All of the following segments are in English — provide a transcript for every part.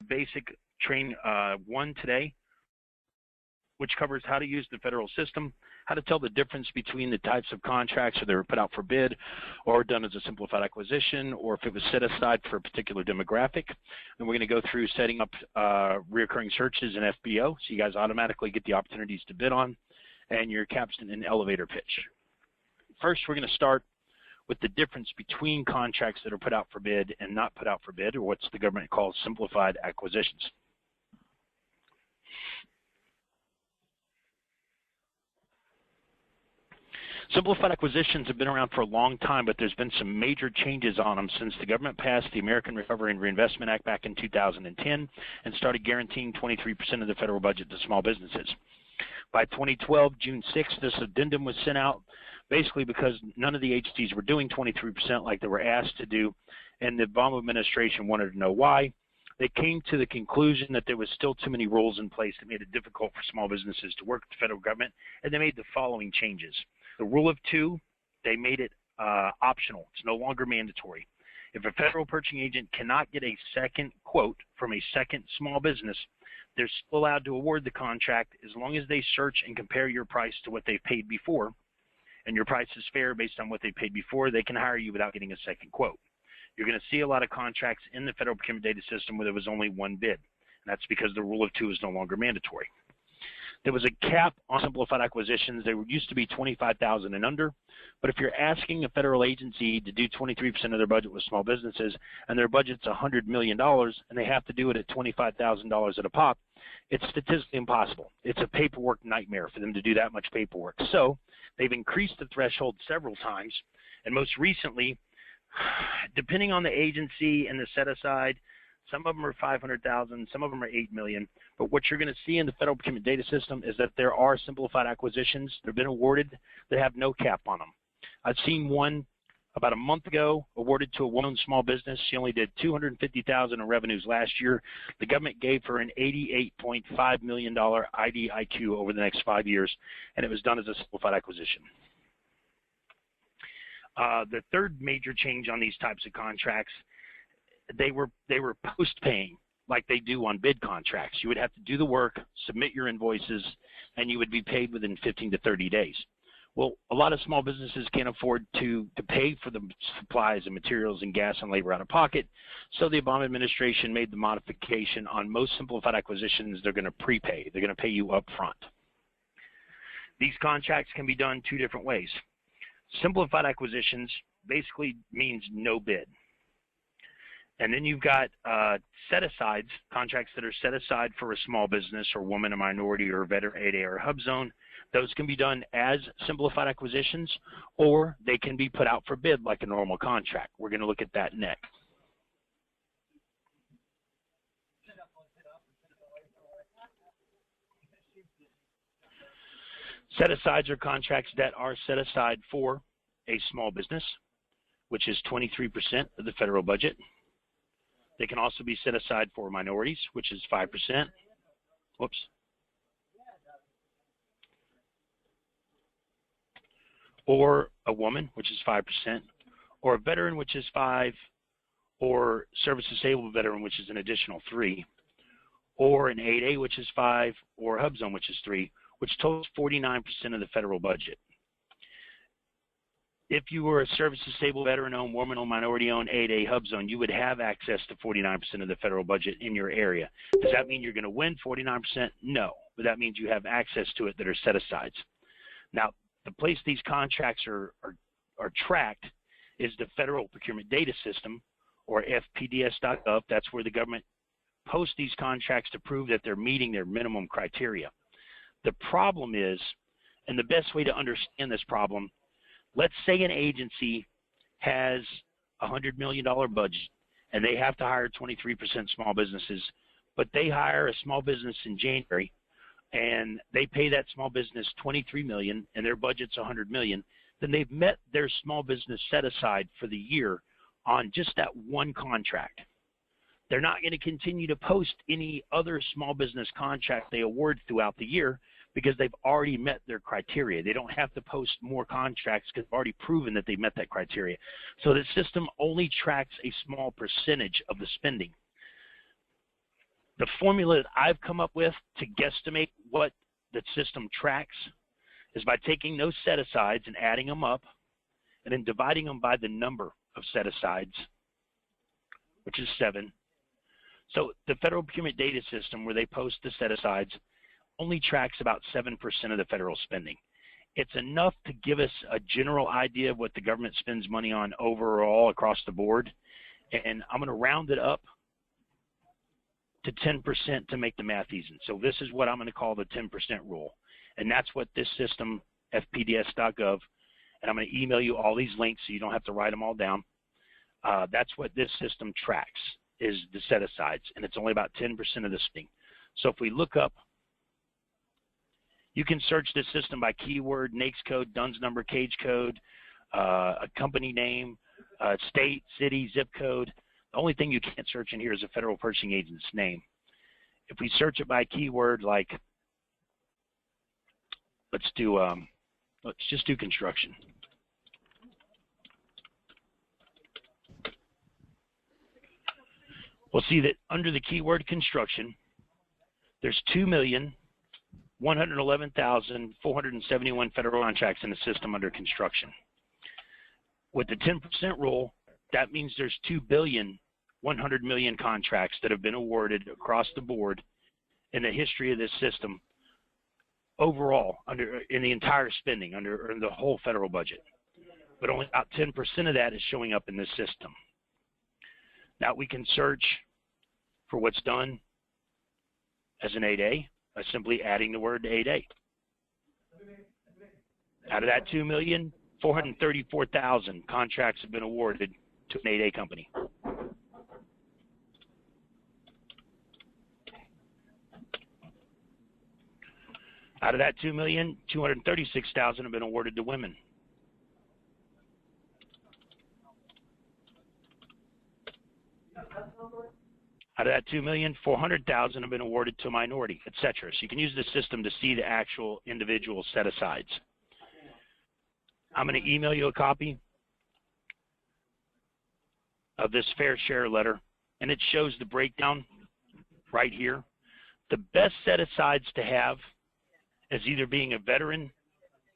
basic train 1 today, which covers how to use the federal system, how to tell the difference between the types of contracts that were put out for bid or done as a simplified acquisition, or if it was set aside for a particular demographic. And we're going to go through setting up reoccurring searches in FBO, so you guys automatically get the opportunities to bid on, and your caption and elevator pitch. First, we're going to start with the difference between contracts that are put out for bid and not put out for bid, or what's the government calls simplified acquisitions. Simplified acquisitions have been around for a long time, but there's been some major changes on them since the government passed the American Recovery and Reinvestment Act back in 2010 and started guaranteeing 23% of the federal budget to small businesses. By 2012, June 6th, this addendum was sent out basically because none of the agencies were doing 23% like they were asked to do, and the Obama administration wanted to know why. They came to the conclusion that there was still too many rules in place that made it difficult for small businesses to work with the federal government, and they made the following changes. The rule of 2, they made it optional. It's no longer mandatory. If a federal purchasing agent cannot get a second quote from a second small business, they're still allowed to award the contract as long as they search and compare your price to what they've paid before, and your price is fair based on what they paid before. They can hire you without getting a second quote. You're going to see a lot of contracts in the federal procurement data system where there was only one bid, and that's because the rule of 2 is no longer mandatory. There was a cap on simplified acquisitions. They used to be $25,000 and under, but if you're asking a federal agency to do 23% of their budget with small businesses and their budget's $100 million and they have to do it at $25,000 at a pop, it's statistically impossible. It's a paperwork nightmare for them to do that much paperwork. So they've increased the threshold several times, and most recently, depending on the agency and the set aside, some of them are 500,000, some of them are 8 million. But what you're going to see in the federal procurement data system is that there are simplified acquisitions that have been awarded that have no cap on them. I've seen one about a month ago awarded to a woman-owned small business. She only did $250,000 in revenues last year. The government gave her an $88.5 million IDIQ over the next 5 years, and it was done as a simplified acquisition. The third major change on these types of contracts, they were post-paying like they do on bid contracts. You would have to do the work, submit your invoices, and you would be paid within 15 to 30 days. Well, a lot of small businesses can't afford to pay for the supplies and materials and gas and labor out of pocket, so the Obama administration made the modification on most simplified acquisitions. They're going to prepay. They're going to pay you up front. These contracts can be done 2 different ways. Simplified acquisitions basically means no bid. And then you've got set-asides, contracts that are set aside for a small business or woman, a minority, or a veteran, 8A, or Hubzone. Those can be done as simplified acquisitions, or they can be put out for bid like a normal contract. We're going to look at that next. Set-asides are contracts that are set aside for a small business, which is 23% of the federal budget. They can also be set aside for minorities, which is 5%. Whoops. Or a woman, which is 5%, or a veteran, which is 5%, or service-disabled veteran, which is an additional 3%, or an 8A, which is 5%, or Hubzone, which is 3%, which totals 49% of the federal budget. If you were a service-disabled, veteran-owned, woman-owned, minority-owned, 8A, Hubzone, you would have access to 49% of the federal budget in your area. Does that mean you're going to win 49%? No, but that means you have access to it that are set-asides. Now, the place these contracts are tracked is the Federal Procurement Data System, or fpds.gov. That's where the government posts these contracts to prove that they're meeting their minimum criteria. The problem is, and the best way to understand this problem, let's say an agency has a $100 million budget and they have to hire 23% small businesses, but they hire a small business in January and they pay that small business $23 million and their budget's $100 million, then they've met their small business set aside for the year on just that one contract. They're not going to continue to post any other small business contract they award throughout the year because they've already met their criteria. They don't have to post more contracts because they've already proven that they met that criteria. So the system only tracks a small percentage of the spending. The formula that I've come up with to guesstimate what the system tracks is by taking those set-asides and adding them up and then dividing them by the number of set-asides, which is 7. So the Federal Procurement Data System, where they post the set-asides, only tracks about 7% of the federal spending. It's enough to give us a general idea of what the government spends money on overall across the board, and I'm going to round it up to 10% to make the math easy. So this is what I'm going to call the 10% rule, and that's what this system, fpds.gov, and I'm going to email you all these links so you don't have to write them all down. That's what this system tracks, is the set-asides, and it's only about 10% of the spending. So if we look up, you can search this system by keyword, NAICS code, DUNS number, cage code, a company name, state, city, zip code. The only thing you can't search in here is a federal purchasing agent's name. If we search it by keyword, like, let's just do construction. We'll see that under the keyword construction, there's 2,111,471 federal contracts in the system under construction. With the 10% rule, that means there's 2,100,000,000 contracts that have been awarded across the board in the history of this system overall in the entire spending under the whole federal budget. But only about 10% of that is showing up in this system. Now we can search for what's done as an 8A by simply adding the word 8A. Out of that 2,434,000 contracts have been awarded to an 8A company. Out of that 2,236,000 have been awarded to women. Out of that 2,400,000 have been awarded to a minority, etc. So you can use the system to see the actual individual set-asides. I'm going to email you a copy of this fair share letter, and it shows the breakdown right here. The best set-asides to have is either being a veteran,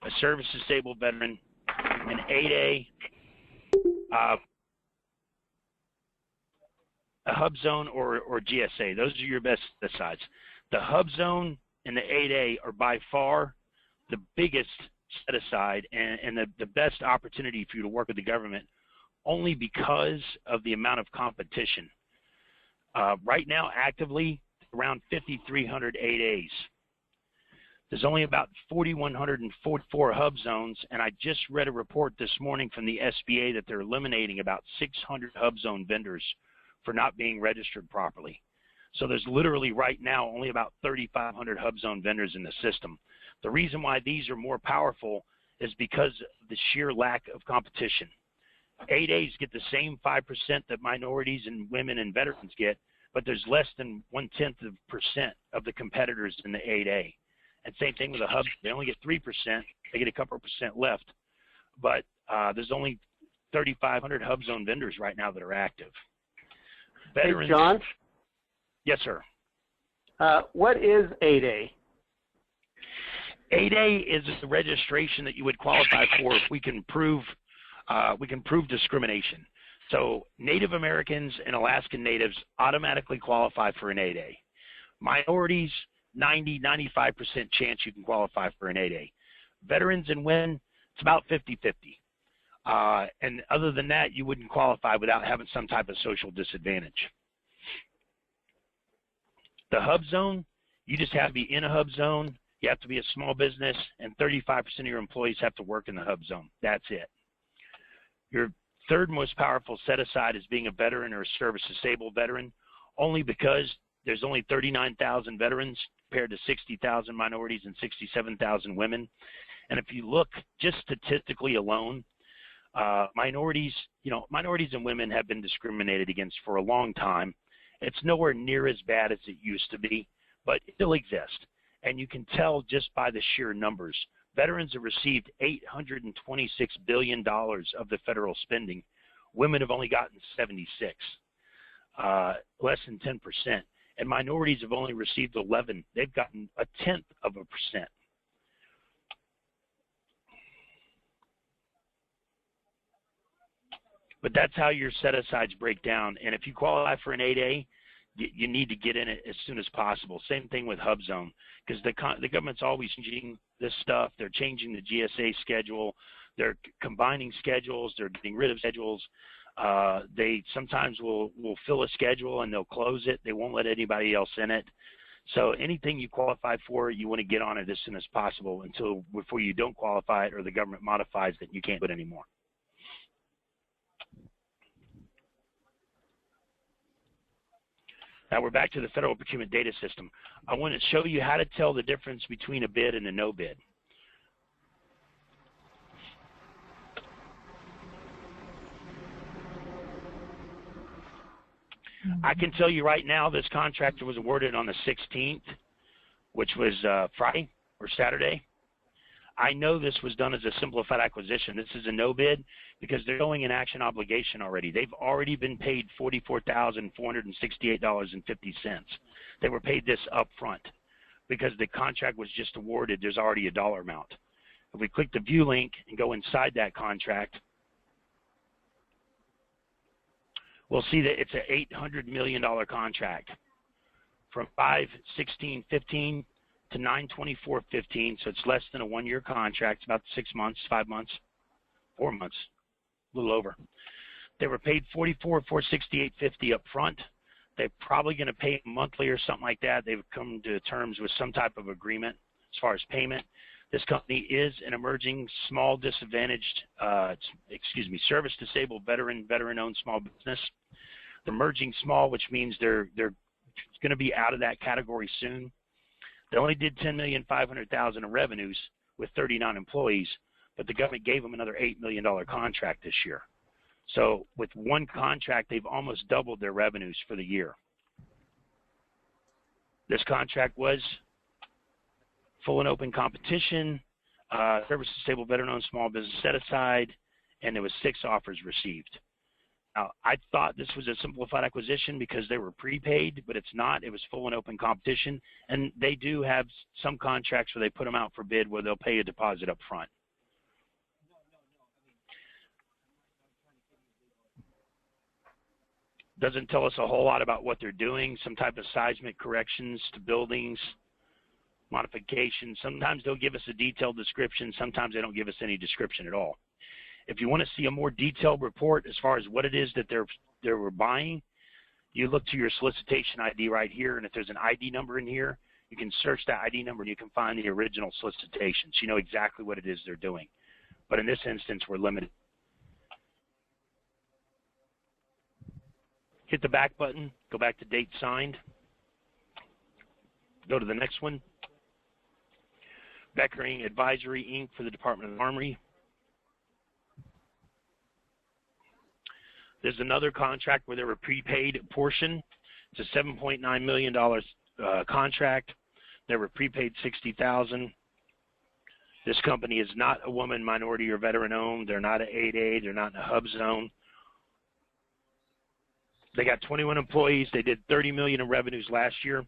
a service-disabled veteran, an 8A, a Hubzone, or GSA. Those are your best set-asides. The Hubzone and the 8A are by far the biggest set-aside and the best opportunity for you to work with the government, only because of the amount of competition. Right now, actively, around 5,300 8As. There's only about 4,144 Hubzones, and I just read a report this morning from the SBA that they're eliminating about 600 Hubzone vendors for not being registered properly. So there's literally right now only about 3,500 Hubzone vendors in the system. The reason why these are more powerful is because of the sheer lack of competition. 8As get the same 5% that minorities and women and veterans get, but there's less than 0.1% of the competitors in the 8A. And same thing with the Hubs. They only get 3%. They get a couple % left. But there's only 3,500 Hubzone vendors right now that are active. Veterans, hey, John? Yes, sir. What is 8A? 8A is the registration that you would qualify for if we can prove discrimination. So Native Americans and Alaskan Natives automatically qualify for an 8A. Minorities, 95% chance you can qualify for an 8A. Veterans and women, it's about 50-50. And other than that, you wouldn't qualify without having some type of social disadvantage. The Hubzone, you just have to be in a Hubzone, you have to be a small business, and 35% of your employees have to work in the Hubzone. That's it. Your third most powerful set-aside is being a veteran or a service-disabled veteran, only because there's only 39,000 veterans compared to 60,000 minorities and 67,000 women. And if you look just statistically alone, minorities and women have been discriminated against for a long time. It's nowhere near as bad as it used to be, but it still exists. And you can tell just by the sheer numbers. Veterans have received $826 billion of the federal spending. Women have only gotten 76, less than 10%. and minorities have only received 11. They've gotten 0.1%. But that's how your set-asides break down. And if you qualify for an 8A, you need to get in it as soon as possible. Same thing with Hubzone, because the government's always changing this stuff. They're changing the GSA schedule. They're combining schedules. They're getting rid of schedules. They sometimes will fill a schedule and they'll close it. They won't let anybody else in it. So anything you qualify for, you want to get on it as soon as possible before you don't qualify it or the government modifies that you can't do it anymore. Now we're back to the Federal Procurement Data System. I want to show you how to tell the difference between a bid and a no bid. I can tell you right now this contractor was awarded on the 16th, which was Friday or Saturday. I know this was done as a simplified acquisition. This is a no bid because they're going in action obligation already. They've already been paid $44,468.50. They were paid this up front because the contract was just awarded. There's already a dollar amount. If we click the view link and go inside that contract, we'll see that it's an $800 million contract from 5/16/15 to 9/24/15, so it's less than a one-year contract, about 6 months, 5 months, 4 months, a little over. They were paid $44,468.50 up front. They're probably going to pay monthly or something like that. They've come to terms with some type of agreement as far as payment. This company is an emerging small disadvantaged, service-disabled veteran-owned small business. They're emerging small, which means they're going to be out of that category soon. They only did $10,500,000 in revenues with 39 employees, but the government gave them another $8 million contract this year. So with one contract, they've almost doubled their revenues for the year. This contract was full and open competition, service-disabled veteran-owned small business set-aside, and there was 6 offers received. Now, I thought this was a simplified acquisition because they were prepaid, but it's not. It was full and open competition, and they do have some contracts where they put them out for bid where they'll pay a deposit up front. Doesn't tell us a whole lot about what they're doing, some type of seismic corrections to buildings, modifications. Sometimes they'll give us a detailed description. Sometimes they don't give us any description at all. If you want to see a more detailed report as far as what it is that they were buying, you look to your solicitation ID right here, and if there's an ID number in here, you can search that ID number and you can find the original solicitation. So you know exactly what it is they're doing. But in this instance, we're limited. Hit the back button, go back to date signed. Go to the next one. Beckering Advisory, Inc. for the Department of the Armory. There's another contract where there were prepaid portion. It's a $7.9 million contract. They were prepaid $60,000. This company is not a woman, minority, or veteran-owned. They're not an 8A. They're not in a Hubzone. They got 21 employees. They did $30 million in revenues last year.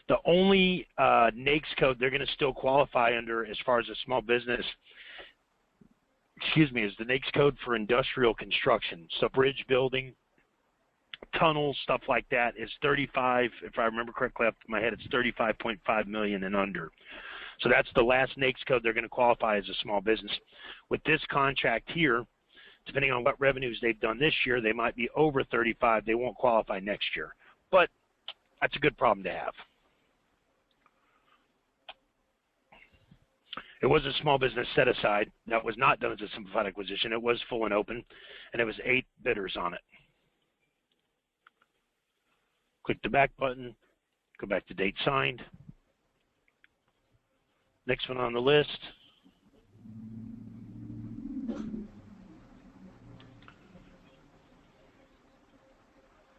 The only NAICS code they're going to still qualify under as far as a small business, is the NAICS code for industrial construction. So bridge building, tunnels, stuff like that is 35, if I remember correctly off my head, it's 35.5 million and under. So that's the last NAICS code they're going to qualify as a small business. With this contract here, depending on what revenues they've done this year, they might be over 35. They won't qualify next year. But that's a good problem to have. It was a small business set-aside. That was not done as a simplified acquisition. It was full and open, and it was 8 bidders on it. Click the back button, go back to date signed. Next one on the list.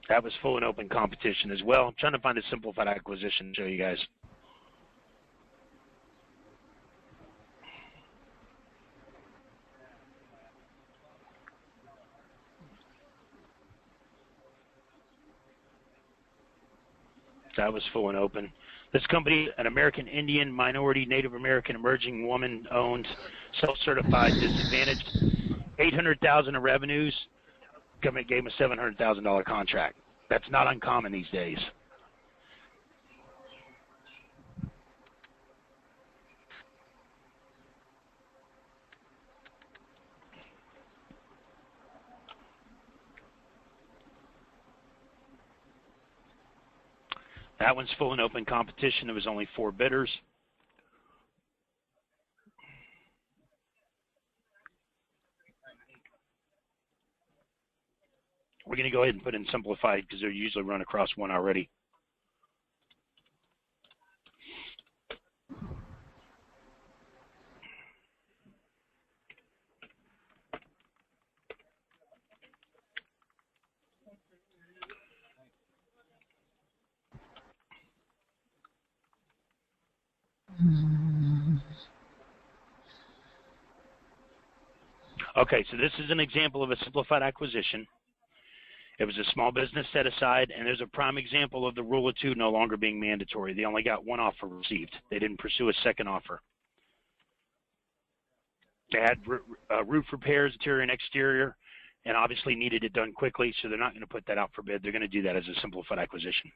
That was full and open competition as well. I'm trying to find a simplified acquisition to show you guys. That was full and open. This company, an American Indian, minority, Native American, emerging woman-owned, self-certified, disadvantaged, $800,000 of revenues. Government gave him a $700,000 contract. That's not uncommon these days. That one's full and open competition. There was only 4 bidders. We're going to go ahead and put in simplified because they're usually run across one already. Okay, so this is an example of a simplified acquisition. It was a small business set aside, and there's a prime example of the rule of 2 no longer being mandatory. They only got 1 offer received. They didn't pursue a second offer. They had roof repairs, interior and exterior, and obviously needed it done quickly, so they're not going to put that out for bid. They're going to do that as a simplified acquisition.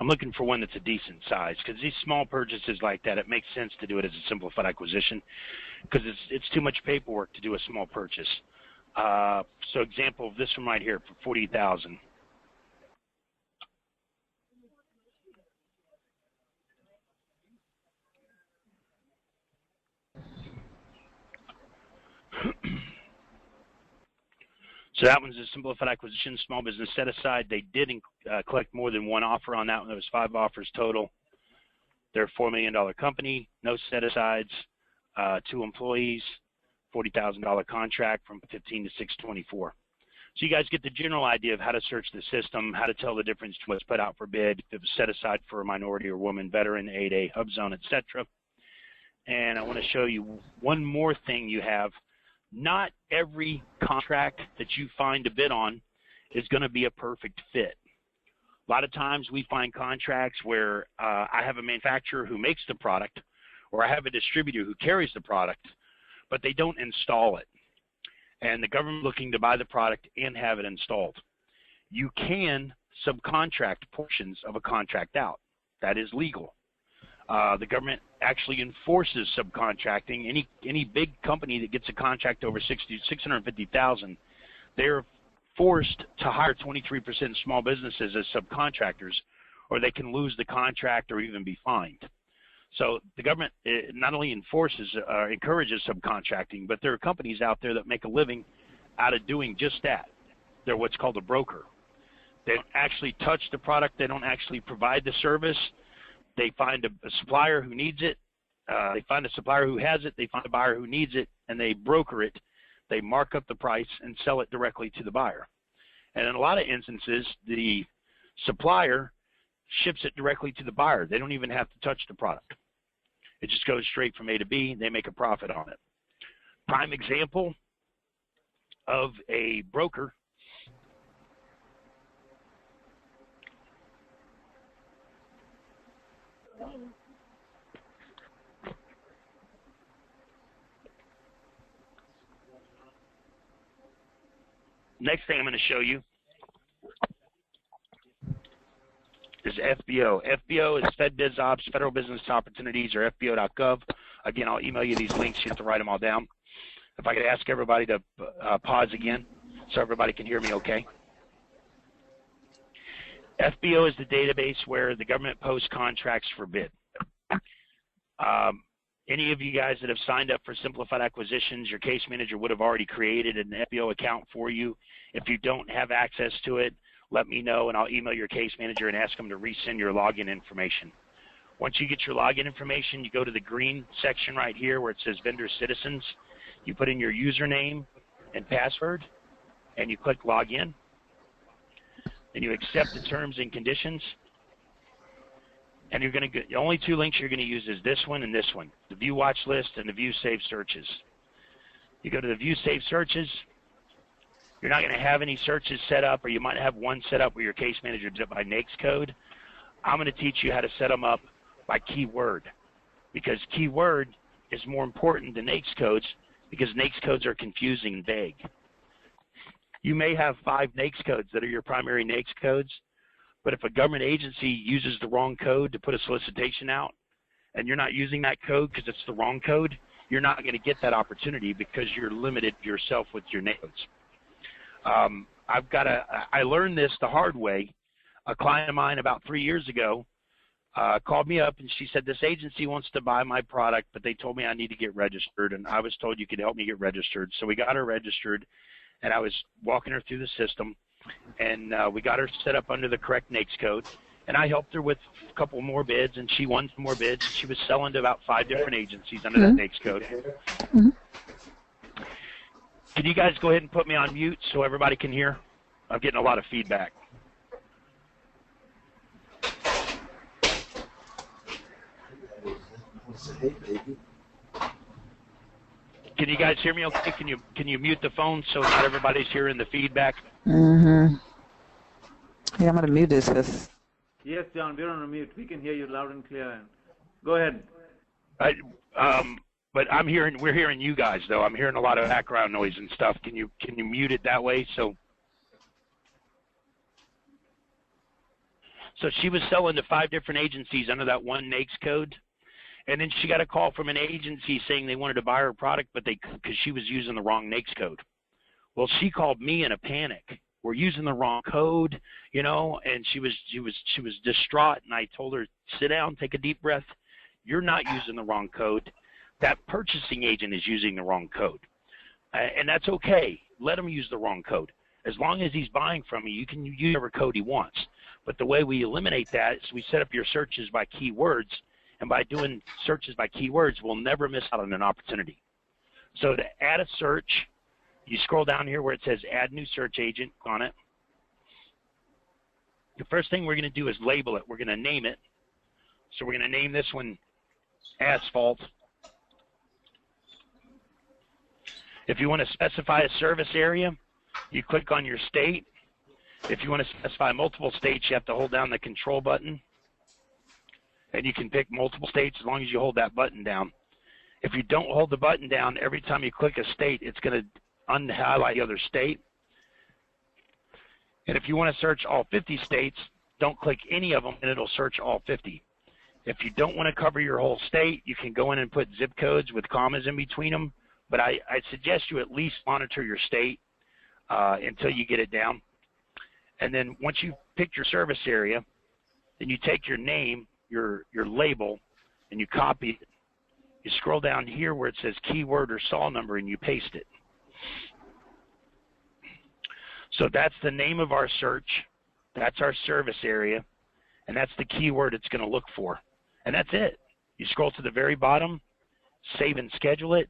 I'm looking for one that's a decent size because these small purchases like that, it makes sense to do it as a simplified acquisition because it's too much paperwork to do a small purchase. So example of this one right here for $40,000. So that one's a simplified acquisition, small business set aside. They did collect more than 1 offer on that one. There was 5 offers total. They're a $4 million company, no set asides, 2 employees, $40,000 contract from 15 to 624. So you guys get the general idea of how to search the system, how to tell the difference between what's put out for bid, if it was set aside for a minority or woman, veteran, 8A, Hubzone, etc. And I want to show you one more thing you have. Not every contract that you find a bid on is going to be a perfect fit. A lot of times we find contracts where I have a manufacturer who makes the product or I have a distributor who carries the product, but they don't install it. And the government looking to buy the product and have it installed. You can subcontract portions of a contract out. That is legal. The government actually enforces subcontracting. Any big company that gets a contract over $650,000, they're forced to hire 23% small businesses as subcontractors, or they can lose the contract or even be fined. So the government not only enforces, encourages subcontracting, but there are companies out there that make a living out of doing just that. They're what's called a broker. They don't actually touch the product. They don't actually provide the service. They find a supplier who needs it. They find a supplier who has it. They find a buyer who needs it, and they broker it. They mark up the price and sell it directly to the buyer. And in a lot of instances, the supplier ships it directly to the buyer. They don't even have to touch the product. It just goes straight from A to B. They make a profit on it. Prime example of a broker. Next thing I'm going to show you is FBO. FBO is FedBiz Ops, Federal Business Opportunities, or FBO.gov. Again, I'll email you these links. You have to write them all down. If I could ask everybody to pause again so everybody can hear me okay. FBO is the database where the government posts contracts for bid. Any of you guys that have signed up for Simplified Acquisitions, your case manager would have already created an FBO account for you. If you don't have access to it, let me know, and I'll email your case manager and ask them to resend your login information. Once you get your login information, you go to the green section right here where it says Vendor Citizens. You put in your username and password, and you click Login. Then you accept the terms and conditions. And you're going to get, the only two links you're going to use is this one and this one, the View Watch List and the View Save Searches. You go to the View Save Searches. You're not going to have any searches set up, or you might have one set up where your case manager did it by NAICS code. I'm going to teach you how to set them up by keyword, because keyword is more important than NAICS codes, because NAICS codes are confusing and vague. You may have 5 NAICS codes that are your primary NAICS codes, but if a government agency uses the wrong code to put a solicitation out, and you're not using that code because it's the wrong code, you're not going to get that opportunity because you're limited yourself with your codes. I learned this the hard way. A client of mine about 3 years ago called me up, and she said, this agency wants to buy my product, but they told me I need to get registered, and I was told you could help me get registered. So we got her registered, and I was walking her through the system, and we got her set up under the correct NAICS code, and I helped her with a couple more bids, and she won some more bids. She was selling to about 5 different agencies under that NAICS code. Can you guys go ahead and put me on mute so everybody can hear? I'm getting a lot of feedback. Can you guys hear me okay? Can you mute the phone so not everybody's hearing the feedback? Yeah, I'm going to mute this. Cause... Yes, John, we're on a mute. We can hear you loud and clear. Go ahead. But we're hearing you guys though. I'm hearing a lot of background noise and stuff. Can you mute it that way? So she was selling to 5 different agencies under that one NAICS code. And then she got a call from an agency saying they wanted to buy her product, but because she was using the wrong NAICS code. Well, she called me in a panic. We're using the wrong code, you know, and she was distraught. And I told her, sit down, take a deep breath. You're not using the wrong code. That purchasing agent is using the wrong code, and that's okay. Let him use the wrong code. As long as he's buying from you, you can use whatever code he wants. But the way we eliminate that is we set up your searches by keywords. And by doing searches by keywords, we'll never miss out on an opportunity. So to add a search, you scroll down here where it says Add New Search Agent on it. The first thing we're going to do is label it. We're going to name it. So we're going to name this one Asphalt. If you want to specify a service area, you click on your state. If you want to specify multiple states, you have to hold down the control button. And you can pick multiple states as long as you hold that button down. If you don't hold the button down, every time you click a state, it's going to unhighlight the other state. And if you want to search all 50 states, don't click any of them, and it'll search all 50. If you don't want to cover your whole state, you can go in and put zip codes with commas in between them. But I suggest you at least monitor your state until you get it down. And then once you've picked your service area, then you take your name, your label, and you copy it. You scroll down here where it says keyword or SAW number, and you paste it. So that's the name of our search. That's our service area, and that's the keyword it's going to look for. And that's it. You scroll to the very bottom, save and schedule it,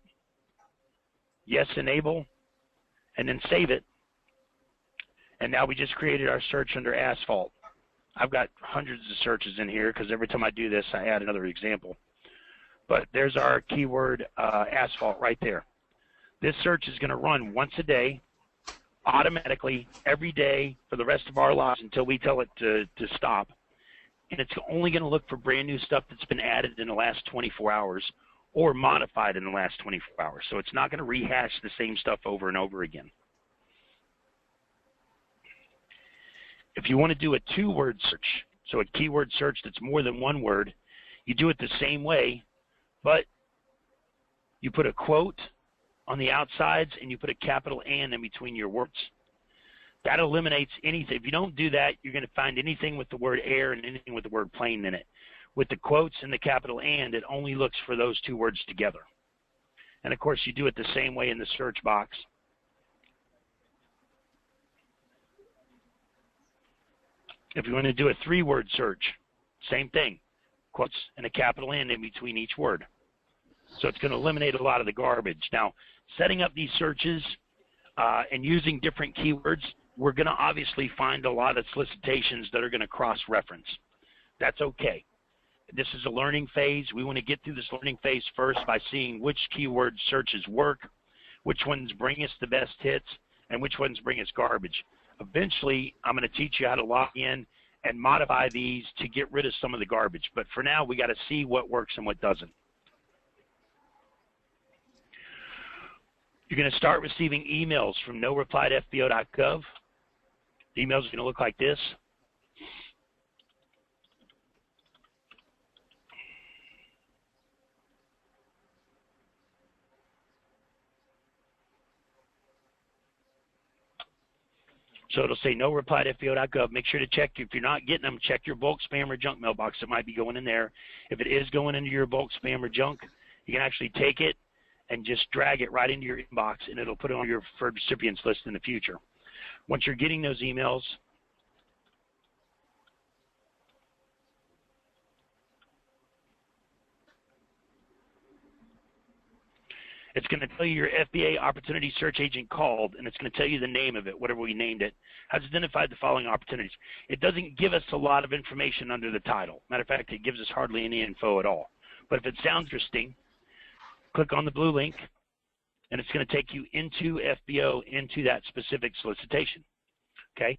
yes, enable, and then save it. And now we just created our search under asphalt. I've got hundreds of searches in here because every time I do this, I add another example. But there's our keyword asphalt right there. This search is going to run once a day, automatically, every day for the rest of our lives until we tell it to stop. And it's only going to look for brand new stuff that's been added in the last 24 hours or modified in the last 24 hours. So it's not going to rehash the same stuff over and over again. If you want to do a 2-word search, so a keyword search that's more than 1 word, you do it the same way, but you put a quote on the outsides and you put a capital N in between your words. That eliminates anything. If you don't do that, you're going to find anything with the word air and anything with the word plane in it. With the quotes and the capital "and," it only looks for those two words together. And of course, you do it the same way in the search box. If you want to do a 3-word search, same thing, quotes and a capital "and" in between each word. So it's going to eliminate a lot of the garbage. Now, setting up these searches and using different keywords, we're going to obviously find a lot of solicitations that are going to cross-reference. That's okay. This is a learning phase. We want to get through this learning phase first by seeing which keyword searches work, which ones bring us the best hits, and which ones bring us garbage. Eventually, I'm going to teach you how to log in and modify these to get rid of some of the garbage. But for now, we got to see what works and what doesn't. You're going to start receiving emails from noreply@fbo.gov. The emails are going to look like this. So it'll say noreply@fbo.gov. Make sure to check, if you're not getting them, check your bulk spam or junk mailbox that might be going in there. If it is going into your bulk spam or junk, you can actually take it and just drag it right into your inbox, and it'll put it on your preferred recipients list in the future. Once you're getting those emails, it's going to tell you your FBA Opportunity Search Agent called, and it's going to tell you the name of it, whatever we named it, has identified the following opportunities. It doesn't give us a lot of information under the title. Matter of fact, it gives us hardly any info at all. But if it sounds interesting, click on the blue link, and it's going to take you into FBO, into that specific solicitation. Okay?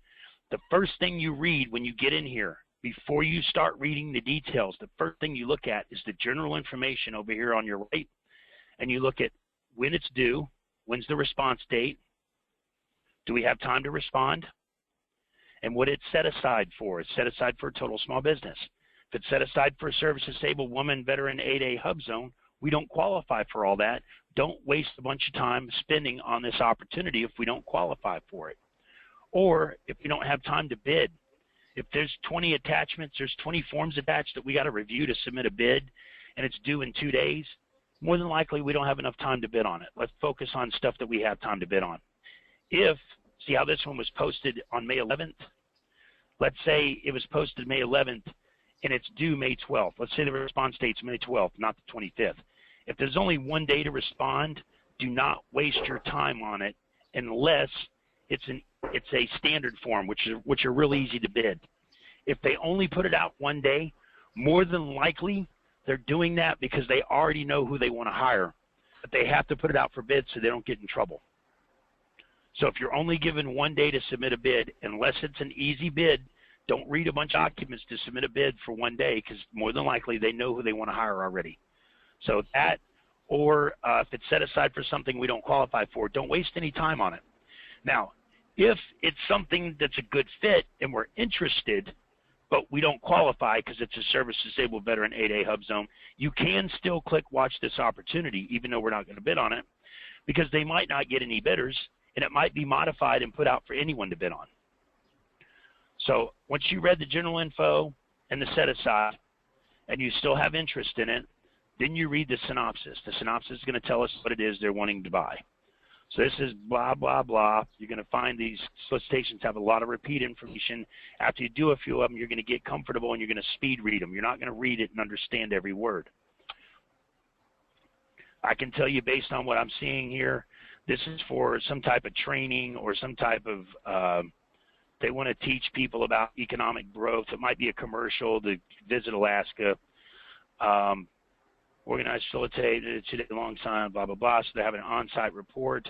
The first thing you read when you get in here, before you start reading the details, the first thing you look at is the general information over here on your right, and you look at when it's due, when's the response date, do we have time to respond, and what it's set aside for. It's set aside for a total small business. If it's set aside for a service-disabled woman, veteran, 8A Hubzone, we don't qualify for all that. Don't waste a bunch of time spending on this opportunity if we don't qualify for it. Or if we don't have time to bid. If there's 20 attachments, there's 20 forms attached that we got to review to submit a bid, and it's due in 2 days, more than likely we don't have enough time to bid on it. Let's focus on stuff that we have time to bid on. See how this one was posted on May 11th? Let's say it was posted May 11th and it's due May 12th. Let's say the response date's May 12th, not the 25th. If there's only 1 day to respond, do not waste your time on it unless it's a standard form, which are really easy to bid. If they only put it out 1 day, more than likely they're doing that because they already know who they want to hire, but they have to put it out for bid so they don't get in trouble. So if you're only given 1 day to submit a bid, unless it's an easy bid, don't read a bunch of documents to submit a bid for 1 day because more than likely they know who they want to hire already. So that, or if it's set aside for something we don't qualify for, don't waste any time on it. Now, if it's something that's a good fit and we're interested, but we don't qualify because it's a service-disabled veteran 8A Hubzone, you can still click Watch This Opportunity, even though we're not going to bid on it, because they might not get any bidders, and it might be modified and put out for anyone to bid on. So once you read the general info and the set-aside, and you still have interest in it, then you read the synopsis. The synopsis is going to tell us what it is they're wanting to buy. So this is blah, blah, blah. You're going to find these solicitations have a lot of repeat information. After you do a few of them, you're going to get comfortable and you're going to speed read them. You're not going to read it and understand every word. I can tell you based on what I'm seeing here, this is for some type of training or some type of, they want to teach people about economic growth. It might be a commercial to visit Alaska. Organize, facilitate, today long time, blah, blah, blah. So they have an on-site report.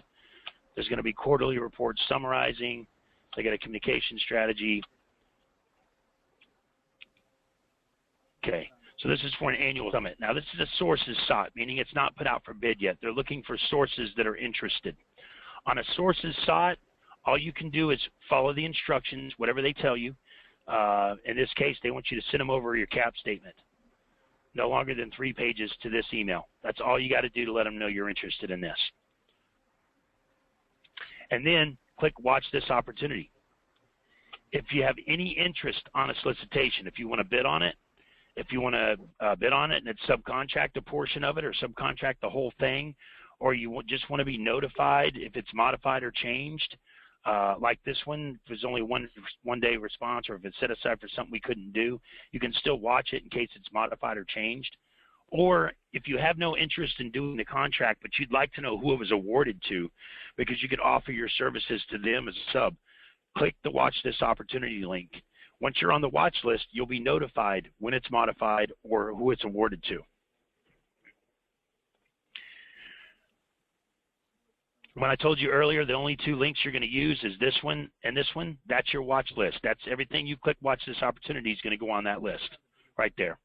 There's going to be quarterly reports summarizing. They got a communication strategy. Okay, so this is for an annual summit. Now this is a sources sought, meaning it's not put out for bid yet. They're looking for sources that are interested. On a sources sought, all you can do is follow the instructions, whatever they tell you. In this case, they want you to send them over your cap statement. No longer than 3 pages to this email. That's all you got to do to let them know you're interested in this. And then click Watch This Opportunity. If you have any interest on a solicitation, if you want to bid on it, if you want to bid on it and it's subcontract a portion of it or subcontract the whole thing, or you just want to be notified if it's modified or changed, like this one, if there's only one day response, or if it's set aside for something we couldn't do, you can still watch it in case it's modified or changed. Or if you have no interest in doing the contract, but you'd like to know who it was awarded to, because you could offer your services to them as a sub, click the Watch This Opportunity link. Once you're on the watch list, you'll be notified when it's modified or who it's awarded to. When I told you earlier, the only two links you're going to use is this one and this one. That's your watch list. That's everything you click Watch This Opportunity is going to go on that list right there.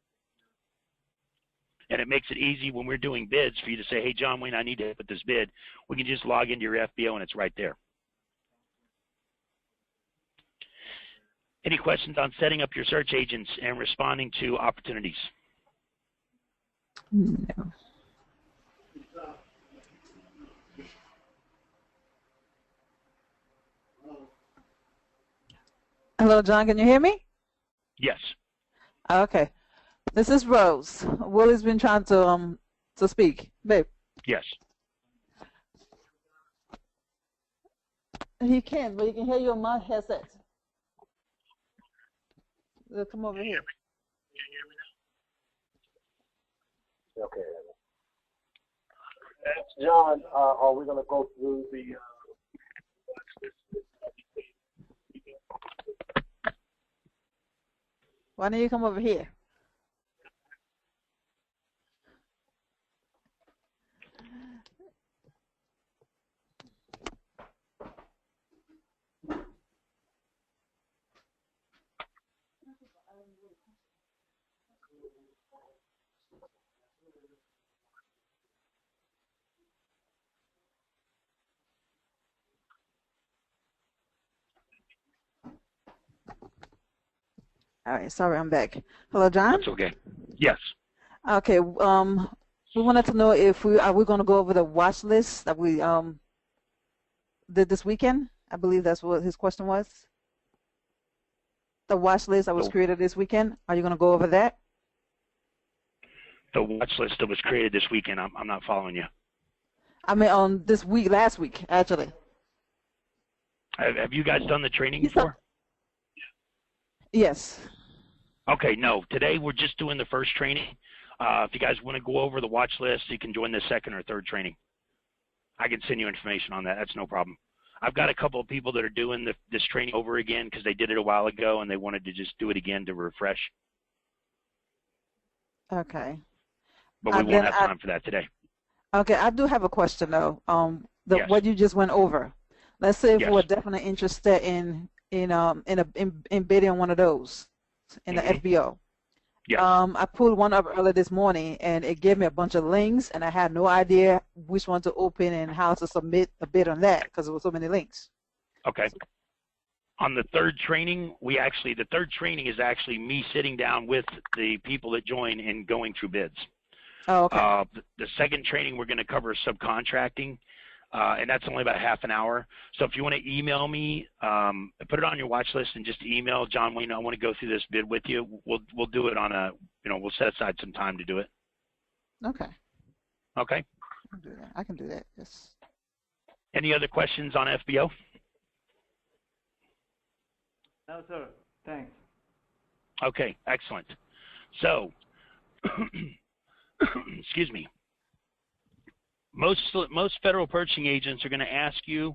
And it makes it easy when we're doing bids for you to say, hey, John Wayne, I need to put this bid. We can just log into your FBO and it's right there. Any questions on setting up your search agents and responding to opportunities? No. Hello, John, can you hear me? Yes. Okay. This is Rose. Willie's been trying to speak. Babe. Yes. He can, but he can hear you on my headset. Come over here. Okay. John, are we going to go through the Why don't you come over here? All right, sorry, I'm back. Hello, John? That's okay. Yes. Okay, we wanted to know if we going to go over the watch list that we did this weekend. I believe that's what his question was. The watch list that was created this weekend. Are you going to go over that? The watch list that was created this weekend, I'm not following you. I mean, on this week, last week, actually. Have you guys done the training before? Yes. Okay, no. Today we're just doing the first training. If you guys want to go over the watch list, you can join the second or third training. I can send you information on that. That's no problem. I've got a couple of people that are doing this training over again because they did it a while ago and they wanted to just do it again to refresh. Okay. But we won't have time for that today. Okay, I do have a question though. Yes. What you just went over. Let's say if Yes. we're definitely interested in bidding on one of those in the FBO. Yes. I pulled one up earlier this morning and it gave me a bunch of links and I had no idea which one to open and how to submit a bid on that because there were so many links. Okay. On the third training, the third training is actually me sitting down with the people that join and going through bids. Oh, okay. The second training we're going to cover subcontracting, and that's only about half an hour. So if you want to email me, put it on your watch list and just email John Wayne. I want to go through this bid with you. We'll do it on we'll set aside some time to do it. Okay. Okay. I can do that. Yes. Any other questions on FBO? No, sir. Thanks. Okay, excellent. So, excuse me. Most federal purchasing agents are going to ask you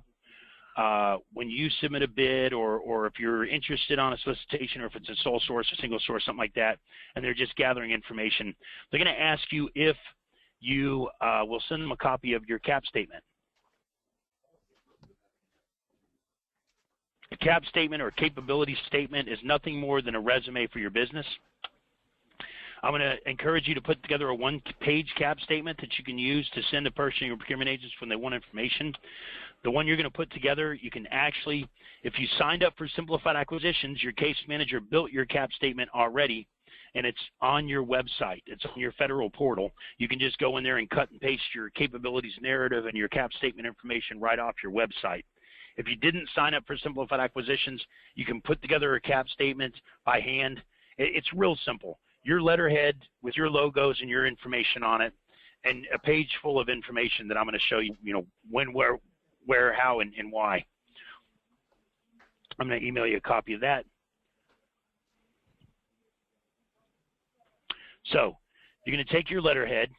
when you submit a bid or if you're interested on a solicitation or if it's a sole source or single source, something like that, and they're just gathering information, they're going to ask you if you will send them a copy of your cap statement. A cap statement or a capability statement is nothing more than a resume for your business. I'm going to encourage you to put together a one-page cap statement that you can use to send to purchasing or procurement agents when they want information. The one you're going to put together, you can actually, if you signed up for Simplified Acquisitions, your case manager built your cap statement already, and it's on your website. It's on your federal portal. You can just go in there and cut and paste your capabilities narrative and your cap statement information right off your website. If you didn't sign up for Simplified Acquisitions, you can put together a cap statement by hand. It's real simple. your letterhead with your logos and your information on it, and a page full of information that I'm going to show you, you know, when, where, how, and why. I'm going to email you a copy of that. So you're going to take your letterhead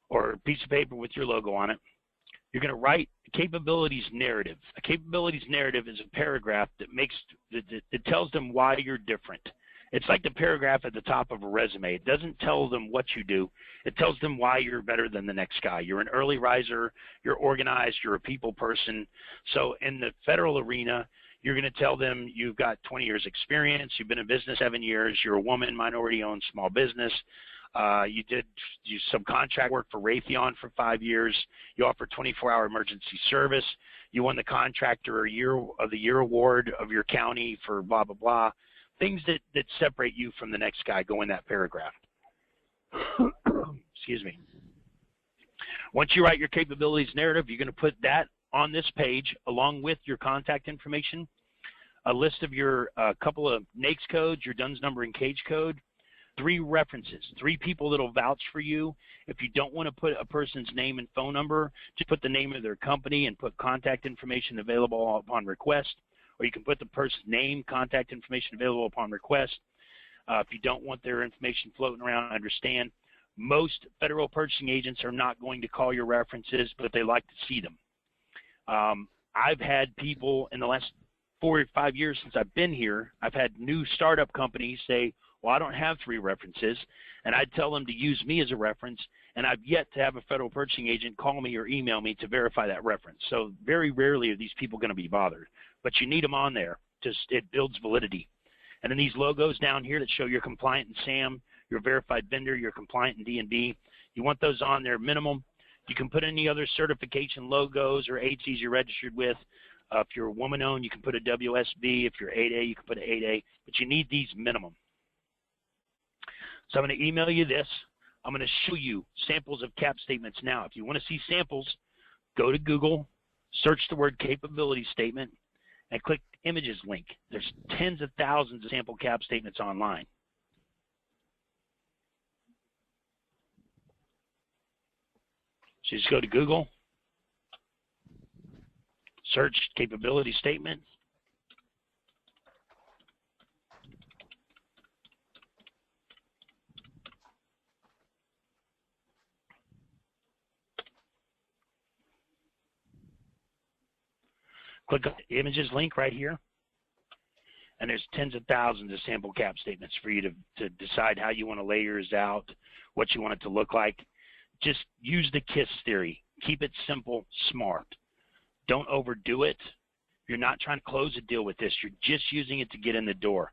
or a piece of paper with your logo on it. You're going to write a capabilities narrative. A capabilities narrative is a paragraph that tells them why you're different. It's like the paragraph at the top of a resume. It doesn't tell them what you do. It tells them why you're better than the next guy. You're an early riser. You're organized. You're a people person. So in the federal arena, you're going to tell them you've got 20 years experience. You've been in business 7 years. You're a woman, minority-owned small business. You subcontract work for Raytheon for 5 years. You offer 24-hour emergency service. You won the Contractor of the Year award of your county for blah, blah, blah. Things that separate you from the next guy go in that paragraph. Excuse me. Once you write your capabilities narrative, you're going to put that on this page along with your contact information, a list of your couple of NAICS codes, your DUNS number and cage code, 3 references, 3 people that will vouch for you. If you don't want to put a person's name and phone number, just put the name of their company and put contact information available upon request. Or you can put the person's name, contact information available upon request. If you don't want their information floating around, I understand. Most federal purchasing agents are not going to call your references, but they like to see them. I've had people in the last 4 or 5 years since I've been here, I've had new startup companies say, well, I don't have 3 references, and I'd tell them to use me as a reference, and I've yet to have a federal purchasing agent call me or email me to verify that reference. So very rarely are these people going to be bothered, but you need them on there. It builds validity. And then these logos down here that show you're compliant in SAM, you're a verified vendor, you're compliant in D&B, you want those on there minimum. You can put any other certification logos or agencies you're registered with. If you're a woman-owned, you can put a WSB. If you're 8A, you can put an 8A, but you need these minimum. So I'm going to email you this. I'm going to show you samples of cap statements now. If you want to see samples, go to Google, search the word capability statement, and click images link. There's tens of thousands of sample cap statements online. So just go to Google, search capability statement. Click on the images link right here. And there's tens of thousands of sample cap statements for you to decide how you want to lay yours out, what you want it to look like. Just use the KISS theory. Keep it simple, smart. Don't overdo it. You're not trying to close a deal with this. You're just using it to get in the door.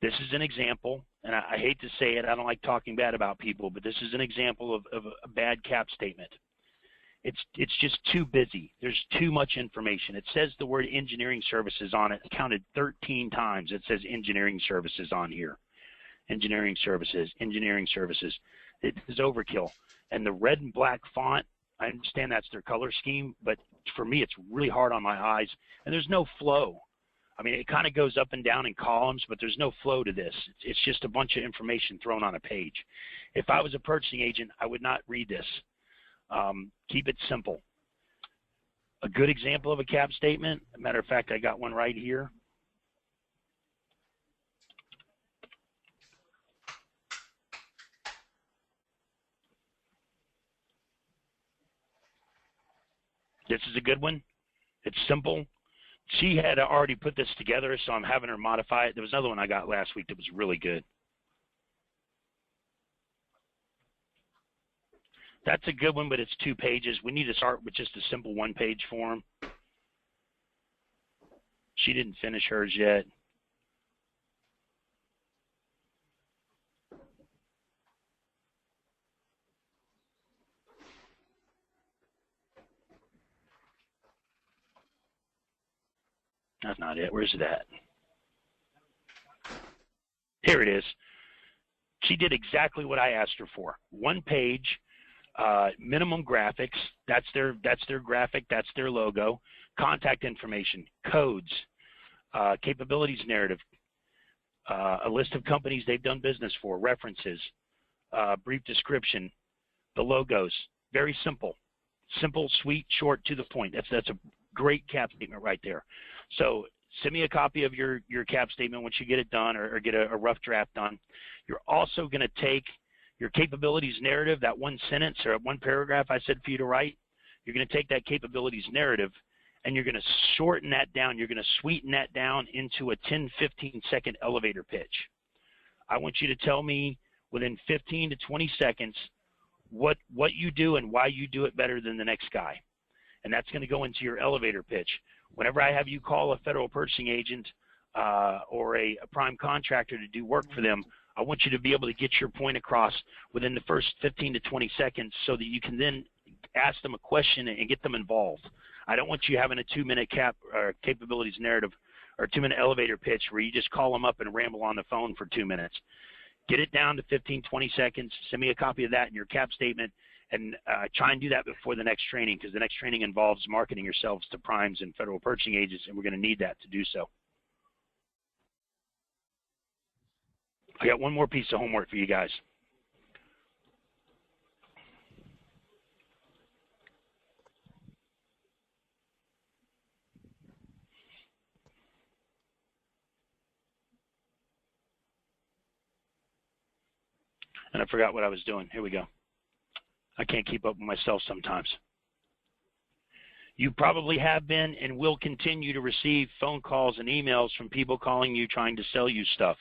This is an example, and I hate to say it. I don't like talking bad about people, but this is an example of a bad cap statement. It's just too busy. There's too much information. It says the word engineering services on it. It counted 13 times. It says engineering services on here. Engineering services, engineering services. It is overkill. And the red and black font, I understand that's their color scheme, but for me it's really hard on my eyes. And there's no flow. I mean, it kind of goes up and down in columns, but there's no flow to this. It's just a bunch of information thrown on a page. If I was a purchasing agent, I would not read this. Keep it simple. A good example of a cap statement, as a matter of fact, I got one right here. This is a good one. It's simple. She had already put this together, so I'm having her modify it. There was another one I got last week that was really good. That's a good one, but it's 2 pages. We need to start with just a simple 1-page form. She didn't finish hers yet. That's not it. Where's it at? Here it is. She did exactly what I asked her for. 1 page, minimum graphics. That's their graphic. That's their logo. Contact information, codes, capabilities narrative, a list of companies they've done business for, references, brief description, the logos. Very simple. Simple, sweet, short, to the point. That's a great cap statement right there. So send me a copy of your cap statement once you get it done, or get a rough draft done. You're also going to take your capabilities narrative, that one sentence or one paragraph I said for you to write. You're going to take that capabilities narrative and you're going to shorten that down. You're going to sweeten that down into a 10, 15-second elevator pitch. I want you to tell me within 15 to 20 seconds what you do and why you do it better than the next guy. And that's going to go into your elevator pitch. Whenever I have you call a federal purchasing agent or a prime contractor to do work for them, I want you to be able to get your point across within the first 15 to 20 seconds so that you can then ask them a question and get them involved. I don't want you having a 2-minute capabilities narrative or 2-minute elevator pitch where you just call them up and ramble on the phone for 2 minutes. Get it down to 15, 20 seconds. Send me a copy of that in your cap statement, and try and do that before the next training, because the next training involves marketing yourselves to primes and federal purchasing agents, and we're going to need that to do so. I got one more piece of homework for you guys. And I forgot what I was doing. Here we go. I can't keep up with myself sometimes. You probably have been and will continue to receive phone calls and emails from people calling you trying to sell you stuff.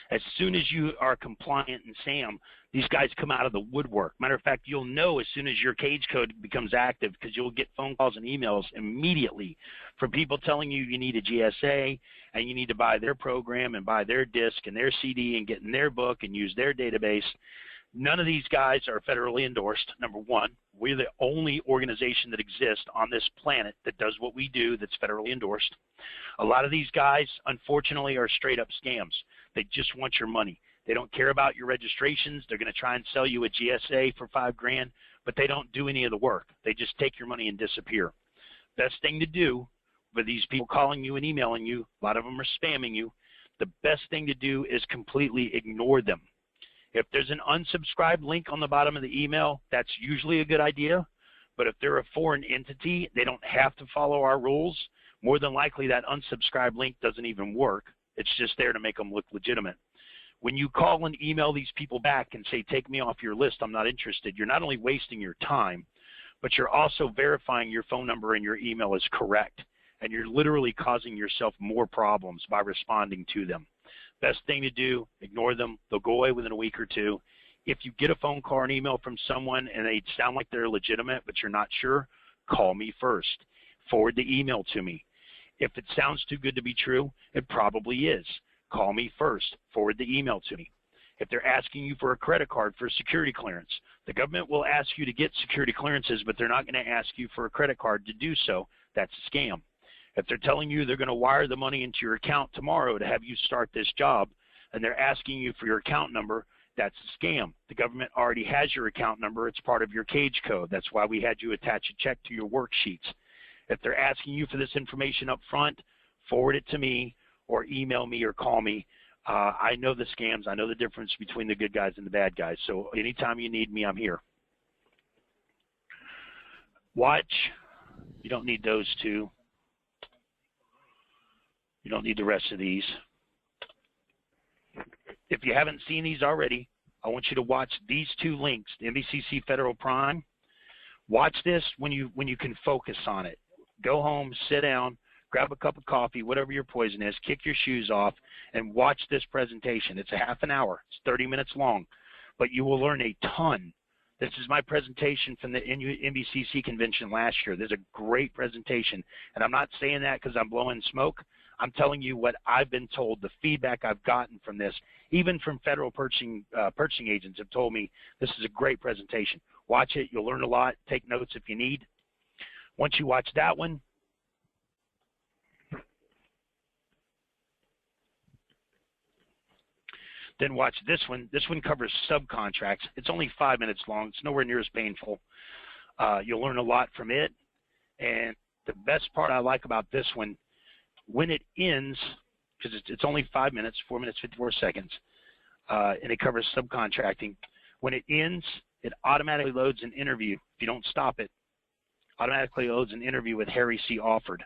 As soon as you are compliant and SAM, these guys come out of the woodwork. Matter of fact, you'll know as soon as your cage code becomes active, because you'll get phone calls and emails immediately from people telling you you need a GSA and you need to buy their program and buy their disc and their CD and get in their book and use their database. None of these guys are federally endorsed, number one. We're the only organization that exists on this planet that does what we do that's federally endorsed. A lot of these guys, unfortunately, are straight up scams. They just want your money. They don't care about your registrations. They're going to try and sell you a GSA for $5 grand, but they don't do any of the work. They just take your money and disappear. Best thing to do for these people calling you and emailing you, a lot of them are spamming you, the best thing to do is completely ignore them. If there's an unsubscribe link on the bottom of the email, that's usually a good idea. But if they're a foreign entity, they don't have to follow our rules. More than likely, that unsubscribe link doesn't even work. It's just there to make them look legitimate. When you call and email these people back and say, take me off your list, I'm not interested, you're not only wasting your time, but you're also verifying your phone number and your email is correct. And you're literally causing yourself more problems by responding to them. Best thing to do, ignore them. They'll go away within a week or two. If you get a phone call or an email from someone and they sound like they're legitimate but you're not sure, call me first. Forward the email to me. If it sounds too good to be true, it probably is. Call me first. Forward the email to me. If they're asking you for a credit card for security clearance, the government will ask you to get security clearances, but they're not going to ask you for a credit card to do so. That's a scam. If they're telling you they're going to wire the money into your account tomorrow to have you start this job, and they're asking you for your account number, that's a scam. The government already has your account number. It's part of your cage code. That's why we had you attach a check to your worksheets. If they're asking you for this information up front, forward it to me or email me or call me. I know the scams. I know the difference between the good guys and the bad guys. So anytime you need me, I'm here. Watch. You don't need those two. You don't need the rest of these. If you haven't seen these already, I want you to watch these two links, the NBCC Federal Prime. Watch this when you can focus on it. Go home, sit down, grab a cup of coffee, whatever your poison is, kick your shoes off, and watch this presentation. It's a half an hour. It's 30 minutes long, but you will learn a ton. This is my presentation from the NBCC convention last year. There's a great presentation, and I'm not saying that because I'm blowing smoke. I'm telling you what I've been told, the feedback I've gotten from this, even from federal purchasing agents have told me this is a great presentation. Watch it. You'll learn a lot. Take notes if you need. Once you watch that one, then watch this one. This one covers subcontracts. It's only 5 minutes long. It's nowhere near as painful. You'll learn a lot from it. And the best part I like about this one, when it ends, because it's only 5 minutes, 4 minutes, 54 seconds, and it covers subcontracting. When it ends, it automatically loads an interview. If you don't stop it, automatically loads an interview with Harry C. Offeror.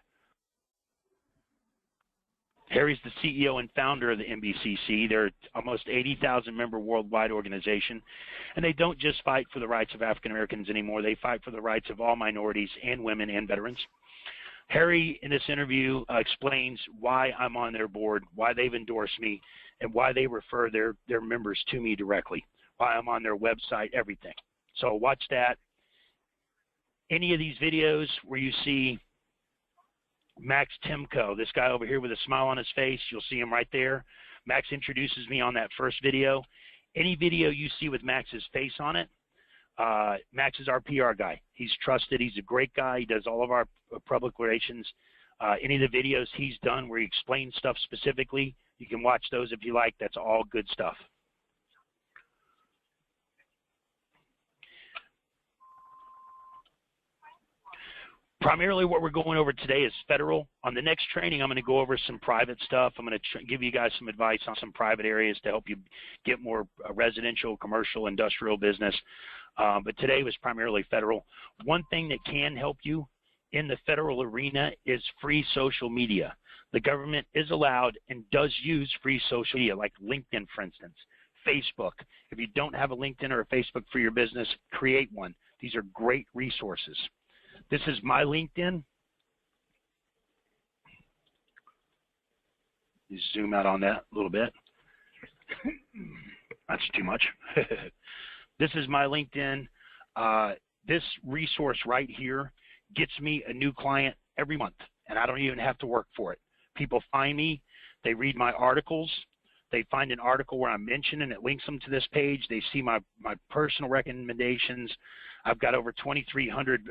Harry's the CEO and founder of the NBCC. They're almost 80,000 member worldwide organization, and they don't just fight for the rights of African Americans anymore. They fight for the rights of all minorities and women and veterans. Harry, in this interview, explains why I'm on their board, why they've endorsed me, and why they refer their members to me directly, why I'm on their website, everything. So watch that. Any of these videos where you see Max Timko, this guy over here with a smile on his face, you'll see him right there. Max introduces me on that first video. Any video you see with Max's face on it, Max is our PR guy. He's trusted. He's a great guy. He does all of our public relations. Any of the videos he's done where he explains stuff specifically, you can watch those if you like. That's all good stuff. Primarily what we're going over today is federal. On the next training, I'm going to go over some private stuff. I'm going to give you guys some advice on some private areas to help you get more residential, commercial, industrial business. But today was primarily federal. One thing that can help you in the federal arena is free social media. The government is allowed and does use free social media, like LinkedIn, for instance, Facebook. If you don't have a LinkedIn or a Facebook for your business, create one. These are great resources. This is my LinkedIn. You zoom out on that a little bit. That's too much. This is my LinkedIn. This resource right here gets me a new client every month, and I don't even have to work for it. People find me. They read my articles. They find an article where I'm mentioned, and it links them to this page. They see my personal recommendations. I've got over 2,300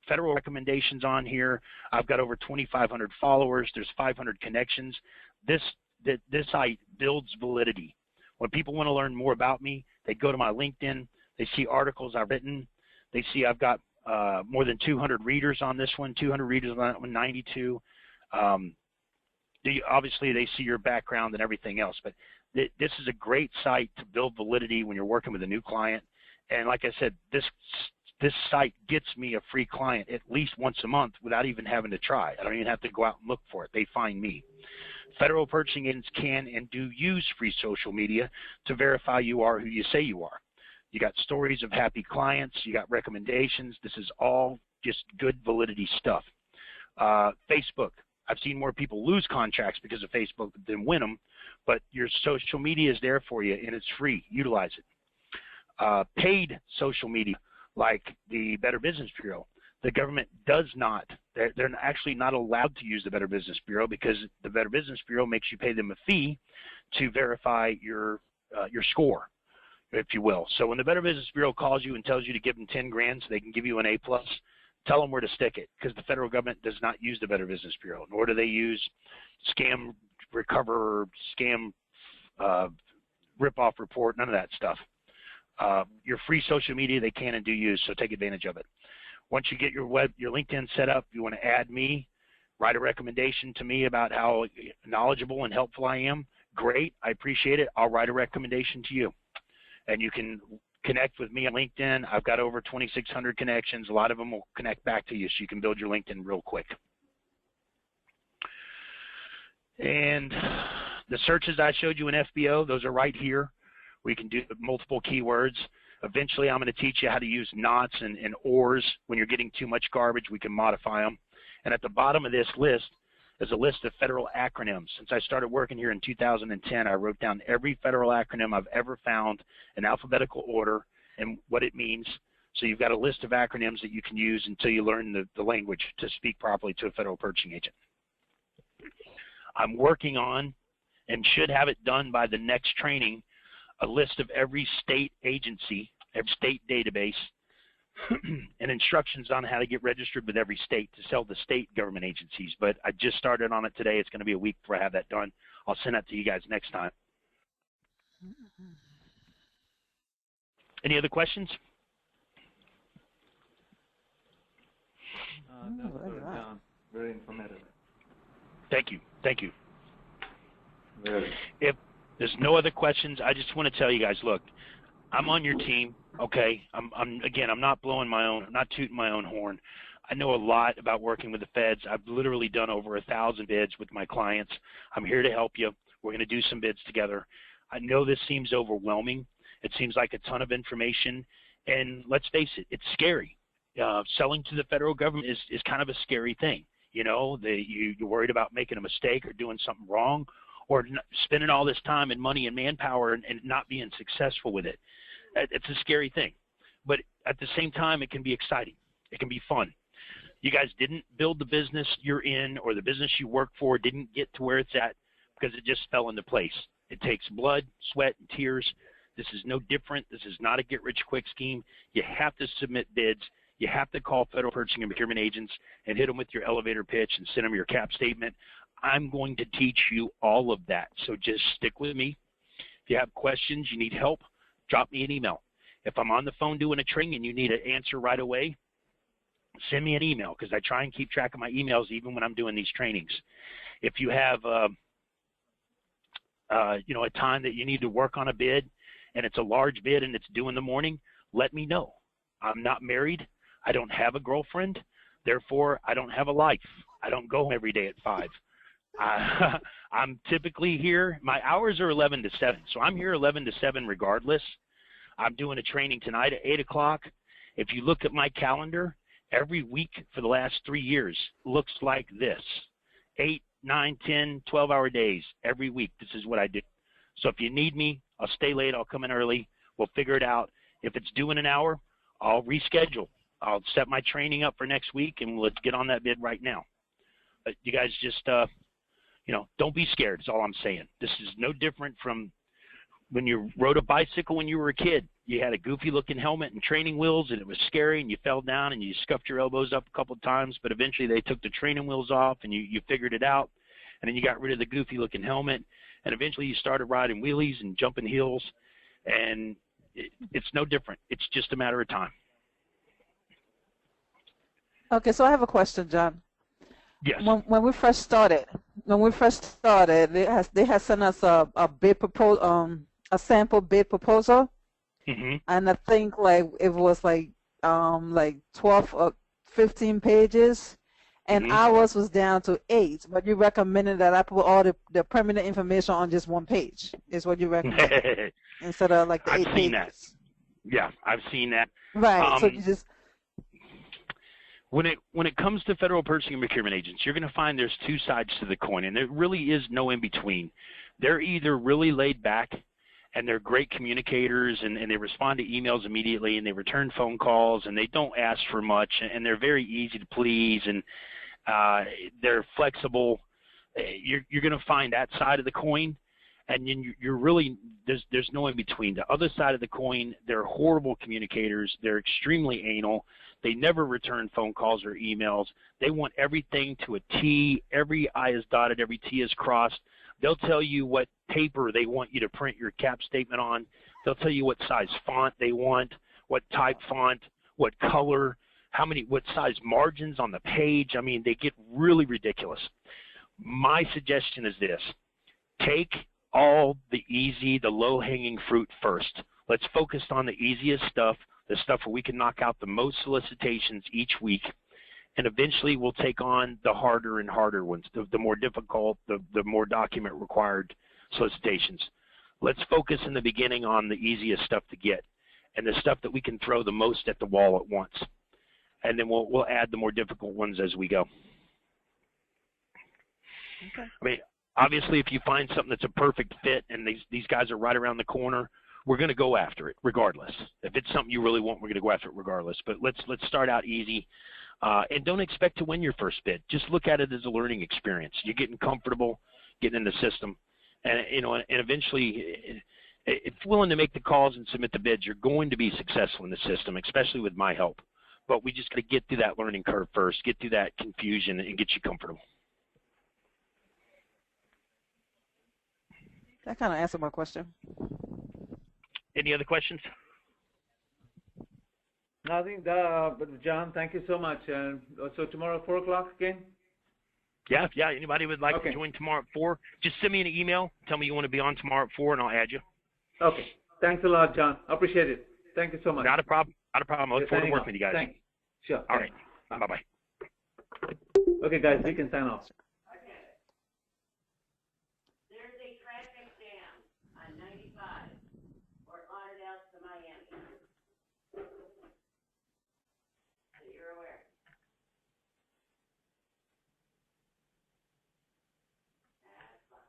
federal recommendations on here. I've got over 2,500 followers. There's 500 connections. This site builds validity. When people want to learn more about me, they go to my LinkedIn. They see articles I've written. They see I've got more than 200 readers on this one, 200 readers on that one, 92. Obviously, they see your background and everything else. But this is a great site to build validity when you're working with a new client. And like I said, this site gets me a free client at least once a month without even having to try. I don't even have to go out and look for it. They find me. Federal purchasing agents can and do use free social media to verify you are who you say you are. You got stories of happy clients. You got recommendations. This is all just good validity stuff. Facebook. I've seen more people lose contracts because of Facebook than win them, but your social media is there for you, and it's free. Utilize it. Paid social media, like the Better Business Bureau. The government does not. They're actually not allowed to use the Better Business Bureau because the Better Business Bureau makes you pay them a fee to verify your score, if you will. So when the Better Business Bureau calls you and tells you to give them 10 grand so they can give you an A+, tell them where to stick it, because the federal government does not use the Better Business Bureau, nor do they use scam recover, scam rip-off report, none of that stuff. Your free social media they can and do use, so take advantage of it. Once you get your LinkedIn set up, you want to add me, write a recommendation to me about how knowledgeable and helpful I am. Great, I appreciate it. I'll write a recommendation to you. And you can connect with me on LinkedIn. I've got over 2,600 connections. A lot of them will connect back to you so you can build your LinkedIn real quick. And the searches I showed you in FBO, those are right here. We can do multiple keywords. Eventually, I'm going to teach you how to use nots and ors. When you're getting too much garbage, we can modify them. And at the bottom of this list is a list of federal acronyms. Since I started working here in 2010, I wrote down every federal acronym I've ever found in alphabetical order and what it means. So you've got a list of acronyms that you can use until you learn the language to speak properly to a federal purchasing agent. I'm working on, and should have it done by the next training, a list of every state agency, every state database, and instructions on how to get registered with every state to sell to state government agencies. But I just started on it today. It's going to be a week before I have that done. I'll send that to you guys next time. Any other questions? That's good, John. Very informative. Thank you. Thank you. Good. If there's no other questions, I just want to tell you guys, look, I'm on your team, okay? I'm not blowing my own, I'm not tooting my own horn. I know a lot about working with the feds. I've literally done over 1,000 bids with my clients. I'm here to help you. We're going to do some bids together. I know this seems overwhelming. It seems like a ton of information, and let's face it, it's scary. Selling to the federal government is kind of a scary thing. You know, you're worried about making a mistake or doing something wrong, or spending all this time and money and manpower and not being successful with it. It's a scary thing. But at the same time, it can be exciting. It can be fun. You guys didn't build the business you're in, or the business you work for didn't get to where it's at because it just fell into place. It takes blood, sweat, and tears. This is no different. This is not a get-rich-quick scheme. You have to submit bids. You have to call federal purchasing and procurement agents and hit them with your elevator pitch and send them your cap statement. I'm going to teach you all of that, so just stick with me. If you have questions, you need help, drop me an email. If I'm on the phone doing a training and you need an answer right away, send me an email, because I try and keep track of my emails even when I'm doing these trainings. If you have a time that you need to work on a bid and it's a large bid and it's due in the morning, let me know. I'm not married. I don't have a girlfriend. Therefore, I don't have a life. I don't go home every day at 5. I'm typically here. My hours are 11 to 7, so I'm here 11 to 7 regardless. I'm doing a training tonight at 8 o'clock. If you look at my calendar, every week for the last 3 years looks like this: 8, 9, 10, 12-hour days every week. This is what I do. So if you need me, I'll stay late. I'll come in early. We'll figure it out. If it's due in an hour, I'll reschedule. I'll set my training up for next week, and let's get on that bid right now. But you guys just, don't be scared is all I'm saying. This is no different from when you rode a bicycle when you were a kid. You had a goofy-looking helmet and training wheels, and it was scary, and you fell down, and you scuffed your elbows up a couple of times, but eventually they took the training wheels off, and you figured it out, and then you got rid of the goofy-looking helmet, and eventually you started riding wheelies and jumping hills, and it's no different. It's just a matter of time. Okay, so I have a question, John. Yes. When we first started, they had sent us a bid proposal, a sample bid proposal, and I think it was like 12 or 15 pages, and ours was down to 8. But you recommended that I put all the permanent information on just one page. Is what you recommend instead of like the 8 pages. I've seen that. Yeah, I've seen that. Right. So you just. When it comes to federal purchasing and procurement agents, you're going to find there's two sides to the coin, and there really is no in between. They're either really laid back, and they're great communicators, and they respond to emails immediately, and they return phone calls, and they don't ask for much, and they're very easy to please, and they're flexible. You're going to find that side of the coin, and then you're really there's no in between. The other side of the coin, they're horrible communicators. They're extremely anal. They never return phone calls or emails. They want everything to a T. Every I is dotted, every T is crossed. They'll tell you what paper they want you to print your cap statement on. They'll tell you what size font they want, what type font, what color, what size margins on the page. I mean, they get really ridiculous. My suggestion is this: take all the easy, the low-hanging fruit first. Let's focus on the easiest stuff, the stuff where we can knock out the most solicitations each week, and eventually we'll take on the harder and harder ones, the more difficult, the more document required solicitations. Let's focus in the beginning on the easiest stuff to get and the stuff that we can throw the most at the wall at once. And then we'll add the more difficult ones as we go. Okay. I mean, obviously, if you find something that's a perfect fit and these guys are right around the corner, we're going to go after it regardless. If it's something you really want, we're going to go after it regardless. But let's start out easy, and don't expect to win your first bid. Just look at it as a learning experience. You're getting comfortable, getting in the system, and and eventually, if willing to make the calls and submit the bids, you're going to be successful in the system, especially with my help. But we just got to get through that learning curve first, get through that confusion, and get you comfortable. That kind of answered my question. Any other questions? Nothing. John, thank you so much. So tomorrow, 4 o'clock again? Yeah. Anybody would like to join tomorrow at 4, just send me an email. Tell me you want to be on tomorrow at 4, and I'll add you. Okay. Thanks a lot, John. Appreciate it. Thank you so much. Not a problem. I look forward to working with you guys. Thanks. Sure. All right. Bye-bye. Okay, guys, we can sign off. There's a traffic jam on 95, Fort Lauderdale to Miami. So you're aware. That's fine.